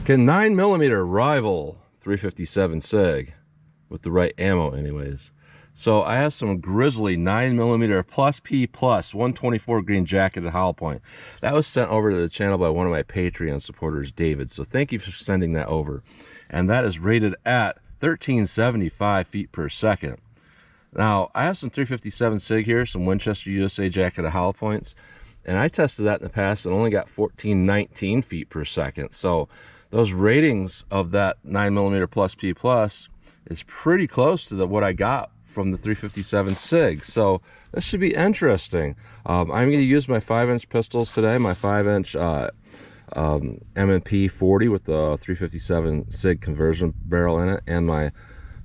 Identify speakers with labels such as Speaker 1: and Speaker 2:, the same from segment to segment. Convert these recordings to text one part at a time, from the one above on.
Speaker 1: Can 9mm rival 357 SIG with the right ammo anyways? So I have some Grizzly 9mm+P plus 124 grain jacketed hollow point. That was sent over to the channel by one of my Patreon supporters, David. So thank you for sending that over. And that is rated at 1375 feet per second. Now, I have some 357 SIG here, some Winchester USA jacketed hollow points. And I tested that in the past and only got 1419 feet per second. So those ratings of that 9mm+P plus is pretty close to what I got from the 357 SIG. So this should be interesting. I'm going to use my 5-inch pistols today, my 5-inch M&P 40 with the 357 SIG conversion barrel in it, and my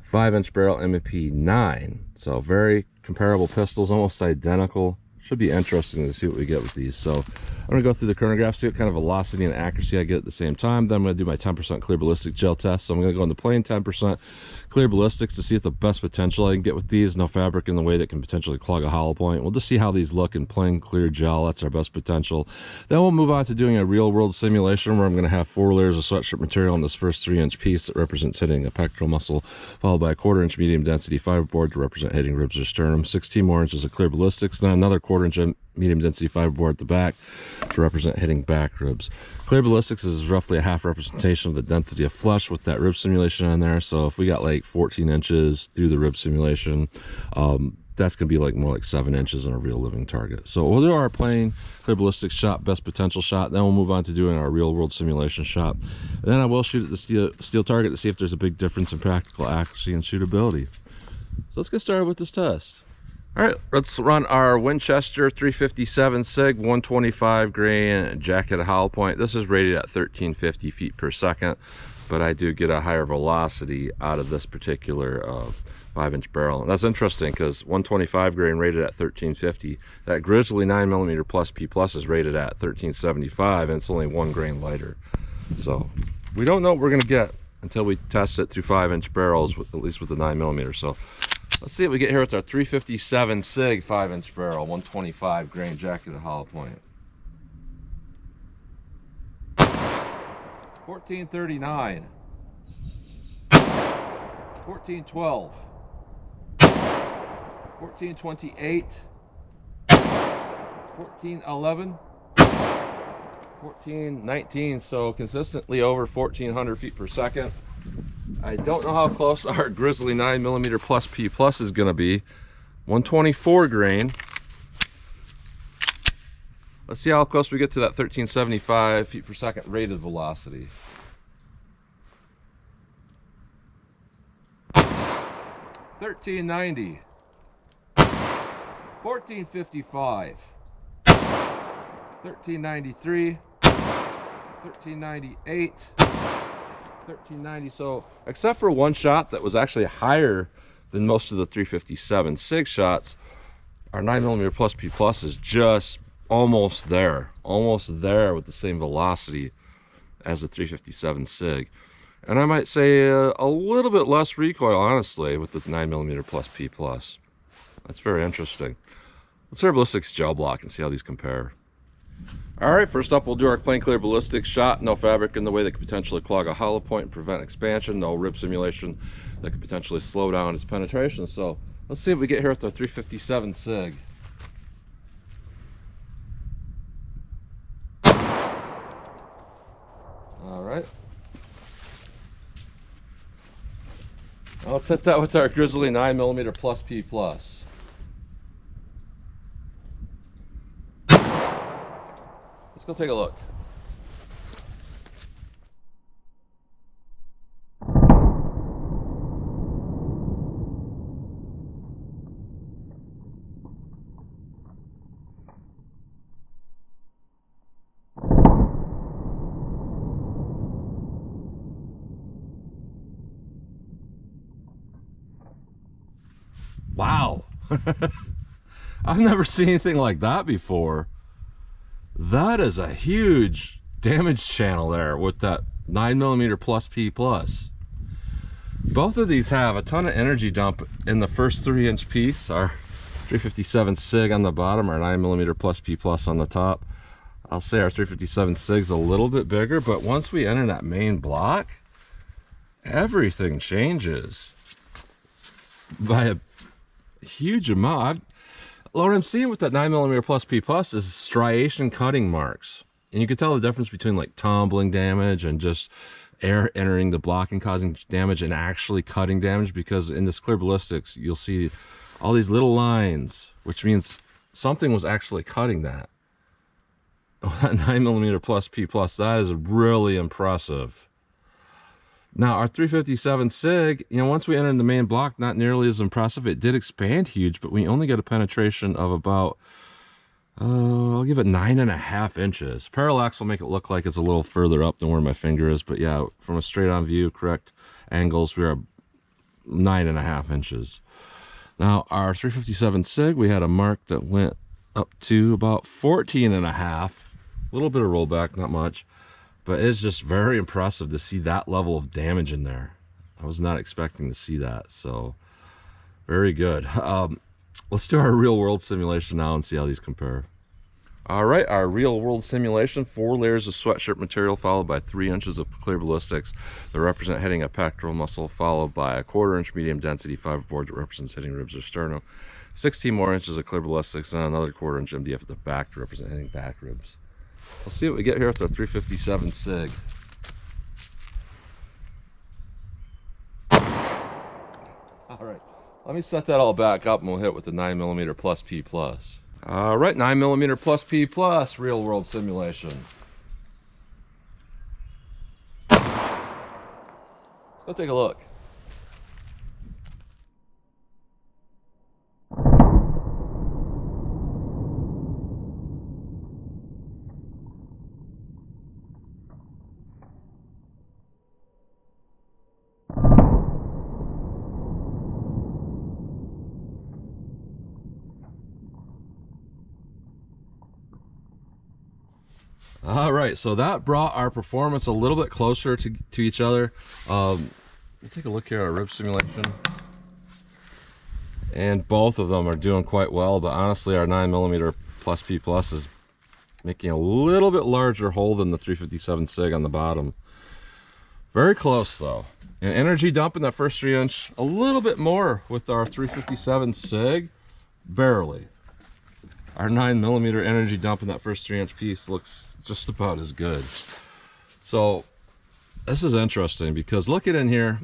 Speaker 1: 5-inch barrel M&P 9. So very comparable pistols, almost identical. Should be interesting to see what we get with these. So I'm going to go through the chronograph, see what kind of velocity and accuracy I get at the same time. Then I'm going to do my 10% clear ballistic gel test. So I'm going to go into plain 10% clear ballistics to see if the best potential I can get with these. No fabric in the way that can potentially clog a hollow point. We'll just see how these look in plain clear gel. That's our best potential. Then we'll move on to doing a real world simulation where I'm going to have 4 layers of sweatshirt material in this first 3-inch piece that represents hitting a pectoral muscle, followed by a 1/4-inch medium density fiberboard to represent hitting ribs or sternum, 16 more inches of clear ballistics, then another 1/4-inch medium density fiberboard at the back to represent hitting back ribs. Clear ballistics is roughly a half representation of the density of flesh with that rib simulation in there. So if we got like 14 inches through the rib simulation, that's gonna be like more like 7 inches on a real living target. So we'll do our plain clear ballistics shot, best potential shot, then we'll move on to doing our real world simulation shot. And then I will shoot at the steel target to see if there's a big difference in practical accuracy and shootability. So let's get started with this test. All right, let's run our Winchester 357 SIG 125 grain jacketed hollow point. This is rated at 1350 feet per second, but I do get a higher velocity out of this particular 5-inch barrel. And that's interesting because 125 grain rated at 1350. That Grizzly 9mm+P plus is rated at 1375, and it's only 1 grain lighter. So we don't know what we're gonna get until we test it through 5-inch barrels, at least with the 9mm. So let's see what we get here with our 357 SIG 5-inch barrel, 125 grain jacketed hollow point. 1439, 1412, 1428, 1411, 1419. So consistently over 1400 feet per second. I don't know how close our Grizzly 9mm+P plus is going to be. 124 grain. Let's see how close we get to that 1375 feet per second rated velocity. 1390. 1455. 1393. 1398. 1390. So except for one shot that was actually higher than most of the 357 SIG shots, our 9mm+P plus is just almost there with the same velocity as the 357 SIG, and I might say a little bit less recoil, honestly, with the 9mm+P plus. That's very interesting. Let's do our ballistics gel block and see how these compare. All right, first up, we'll do our plain clear ballistics shot. No fabric in the way that could potentially clog a hollow point and prevent expansion. No rib simulation that could potentially slow down its penetration. So let's see what we get here with the 357 SIG. All right. Now let's hit that with our Grizzly 9mm+P plus. Let's go take a look. Wow. I've never seen anything like that before. That is a huge damage channel there with that 9mm+P plus. Both of these have a ton of energy dump in the first 3-inch piece. Our 357 SIG on the bottom, our 9mm+P plus on the top. I'll say our 357 SIG's a little bit bigger, but once we enter that main block, everything changes by a huge amount. What I'm seeing with that 9mm+P+ is striation cutting marks. And you can tell the difference between like tumbling damage and just air entering the block and causing damage and actually cutting damage, because in this clear ballistics, you'll see all these little lines, which means something was actually cutting that. Oh, that 9mm+P+, that is really impressive. Now, our 357 SIG, you know, once we enter the main block, not nearly as impressive. It did expand huge, but we only got a penetration of about, I'll give it 9.5 inches. Parallax will make it look like it's a little further up than where my finger is, but yeah, from a straight-on view, correct angles, we are 9.5 inches. Now, our 357 SIG, we had a mark that went up to about 14.5. A little bit of rollback, not much. But it's just very impressive to see that level of damage in there. I was not expecting to see that, so very good. Let's do our real world simulation now and see how these compare. All right, our real world simulation: 4 layers of sweatshirt material followed by 3 inches of clear ballistics that represent hitting a pectoral muscle, followed by a 1/4 inch medium density fiberboard that represents hitting ribs or sternum, 16 more inches of clear ballistics, and another 1/4 inch MDF at the back to represent hitting back ribs. Let's see what we get here with our 357 SIG. All right, let me set that all back up and we'll hit with the 9mm+P+. All right, 9mm+P+, real world simulation. Let's go take a look. All right, so that brought our performance a little bit closer to each other. We'll take a look here at our rib simulation. And both of them are doing quite well, but honestly, our 9mm+P+ is making a little bit larger hole than the 357 SIG on the bottom. Very close though. And energy dump in that first 3 inch, a little bit more with our 357 SIG, barely. Our 9mm energy dump in that first 3 inch piece looks just about as good. So this is interesting because looking in here,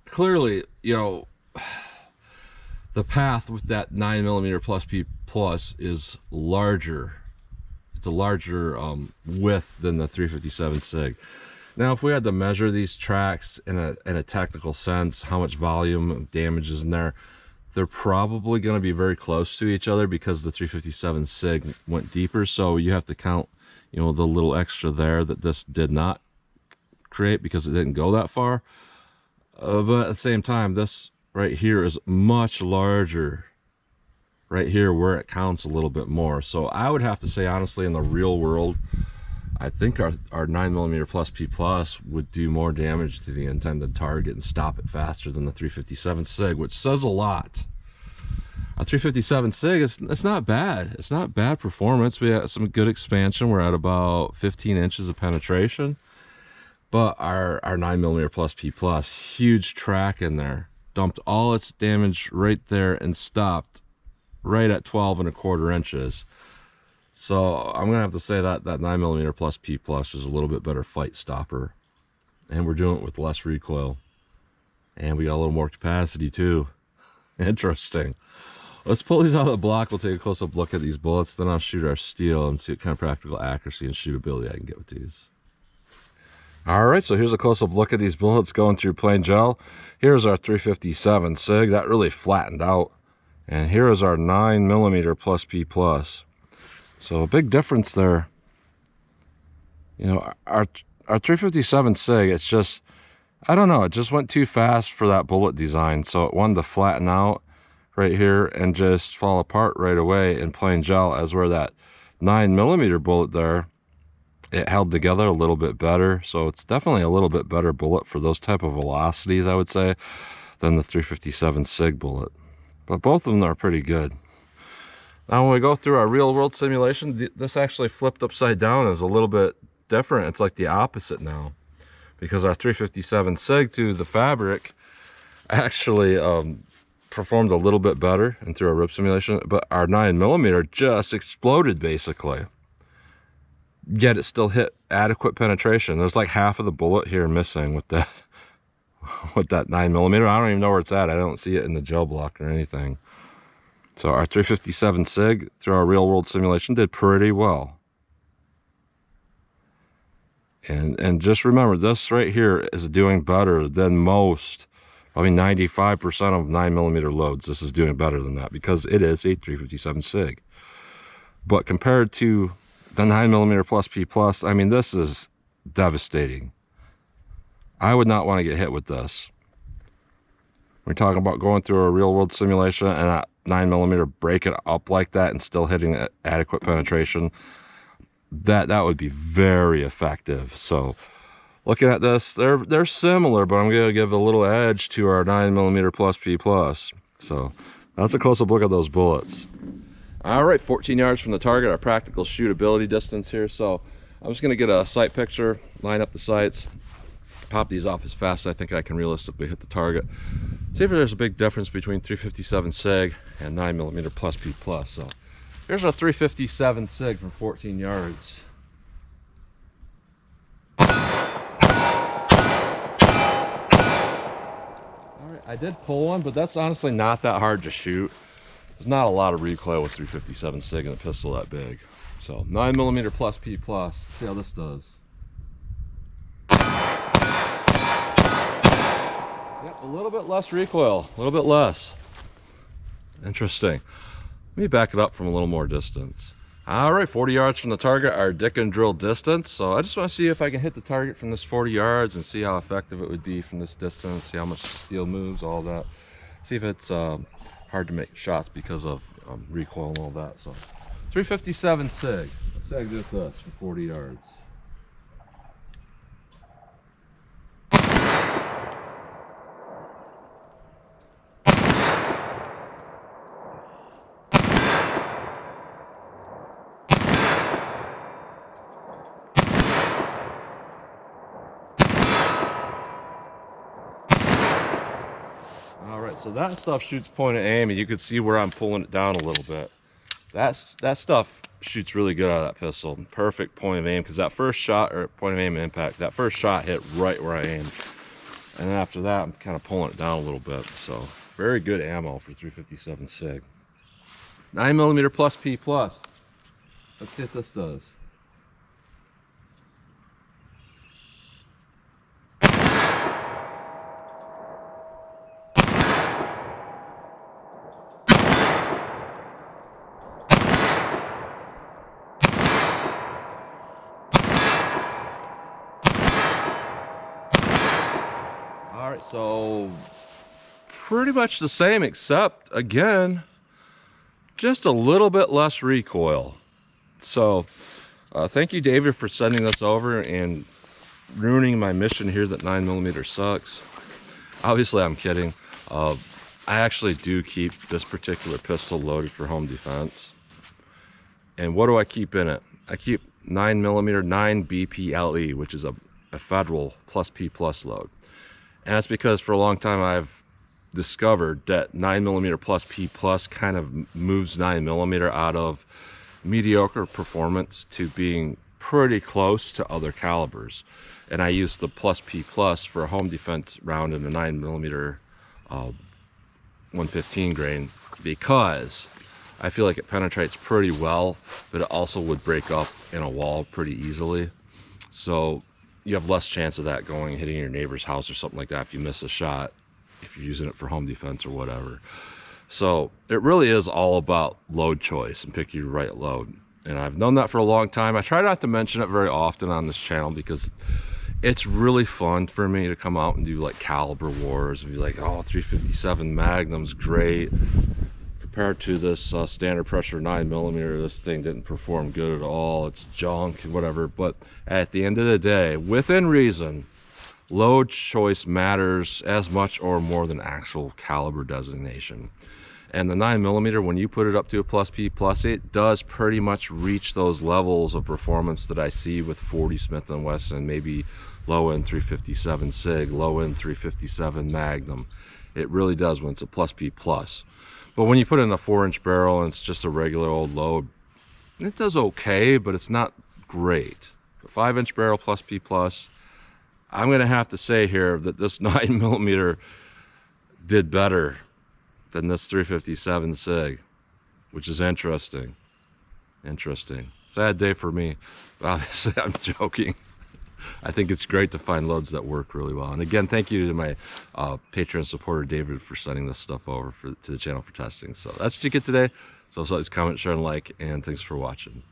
Speaker 1: clearly, you know, the path with that 9mm+P+ is larger. It's a larger width than the 357 SIG. Now, if we had to measure these tracks in a technical sense, how much volume of damage is in there, they're probably going to be very close to each other because the 357 SIG went deeper. So you have to count, you know, the little extra there that this did not create because it didn't go that far. But at the same time, this right here is much larger right here where it counts a little bit more. So I would have to say, honestly, in the real world, I think our 9mm+P+ would do more damage to the intended target and stop it faster than the 357 SIG, which says a lot. Our 357 SIG, it's not bad. It's not bad performance. We have some good expansion. We're at about 15 inches of penetration. But our 9mm+P+, huge track in there. Dumped all its damage right there and stopped right at 12.25 inches. So I'm gonna have to say that 9mm+P+ is a little bit better fight stopper, and we're doing it with less recoil, and we got a little more capacity too. Interesting. Let's pull these out of the block. We'll take a close-up look at these bullets, then I'll shoot our steel and see what kind of practical accuracy and shootability I can get with these. All right, so here's a close-up look at these bullets going through plain gel. Here's our 357 SIG. That really flattened out. And here is our 9mm+P+. So a big difference there. You know, our 357 SIG, it's just, I don't know, it just went too fast for that bullet design. So it wanted to flatten out right here and just fall apart right away in plain gel, as where that 9mm bullet there, it held together a little bit better. So it's definitely a little bit better bullet for those type of velocities, I would say, than the 357 SIG bullet. But both of them are pretty good. Now when we go through our real world simulation, this actually flipped upside down is a little bit different. It's like the opposite now, because our 357 SIG to the fabric actually performed a little bit better and through our rip simulation, but our 9mm just exploded basically. Yet it still hit adequate penetration. There's like half of the bullet here missing with that with that 9mm. I don't even know where it's at. I don't see it in the gel block or anything. So our 357 SIG through our real world simulation did pretty well. And just remember, this right here is doing better than most, probably 95% of 9mm loads. This is doing better than that because it is a 357 SIG. But compared to the 9mm+P+, I mean, this is devastating. I would not want to get hit with this. We're talking about going through a real world simulation and a 9mm break it up like that and still hitting adequate penetration. That would be very effective. So looking at this, they're similar, but I'm going to give a little edge to our 9mm+P+. So that's a close-up look at those bullets. All right, 14 yards from the target, our practical shootability distance here. So I'm just going to get a sight picture, line up the sights, pop these off as fast as I think I can realistically hit the target. See if there's a big difference between 357 SIG and 9mm+P+. So here's a 357 SIG from 14 yards. All right, I did pull one, but that's honestly not that hard to shoot. There's not a lot of recoil with 357 SIG and a pistol that big. So 9mm+P+. See how this does. Yep, a little bit less recoil, a little bit less. Interesting. Let me back it up from a little more distance. All right, 40 yards from the target, our dick and drill distance. So I just want to see if I can hit the target from this 40 yards and see how effective it would be from this distance, see how much the steel moves, all that. See if it's hard to make shots because of recoil and all that. So 357 SIG. Let's say I did this from 40 yards. So that stuff shoots point of aim, and you can see where I'm pulling it down a little bit. That stuff shoots really good out of that pistol. Perfect point of aim, because that first shot, or point of aim impact, that first shot hit right where I aimed. And then after that, I'm kind of pulling it down a little bit. So very good ammo for 357 SIG. 9mm+P+. Let's see what this does. All right, so pretty much the same, except again, just a little bit less recoil. So thank you, David, for sending this over and ruining my mission here that 9mm sucks. Obviously, I'm kidding. I actually do keep this particular pistol loaded for home defense. And what do I keep in it? I keep 9mm 9BPLE, which is a federal +P+ load. And that's because for a long time I've discovered that 9mm+P+ kind of moves 9mm out of mediocre performance to being pretty close to other calibers. And I use the +P+ for a home defense round in a 9mm 115 grain because I feel like it penetrates pretty well, but it also would break up in a wall pretty easily. So you have less chance of that hitting your neighbor's house or something like that if you miss a shot, if you're using it for home defense or whatever. So it really is all about load choice and pick your right load. And I've known that for a long time. I try not to mention it very often on this channel because it's really fun for me to come out and do like caliber wars and be like, oh, 357 Magnum's great. Compared to this standard pressure 9mm, this thing didn't perform good at all. It's junk and whatever. But at the end of the day, within reason, load choice matters as much or more than actual caliber designation. And the 9mm, when you put it up to a +P+, it does pretty much reach those levels of performance that I see with 40 Smith & Wesson, maybe low-end 357 SIG, low-end 357 Magnum. It really does when it's a +P+. But when you put in a 4-inch barrel and it's just a regular old load, it does okay, but it's not great. A 5-inch barrel +P+, I'm going to have to say here that this 9mm did better than this 357 SIG, which is interesting. Interesting. Sad day for me. Obviously, I'm joking. I think it's great to find loads that work really well. And again, thank you to my Patreon supporter, David, for sending this stuff over to the channel for testing. So that's what you get today. So please comment, share, and like, and thanks for watching.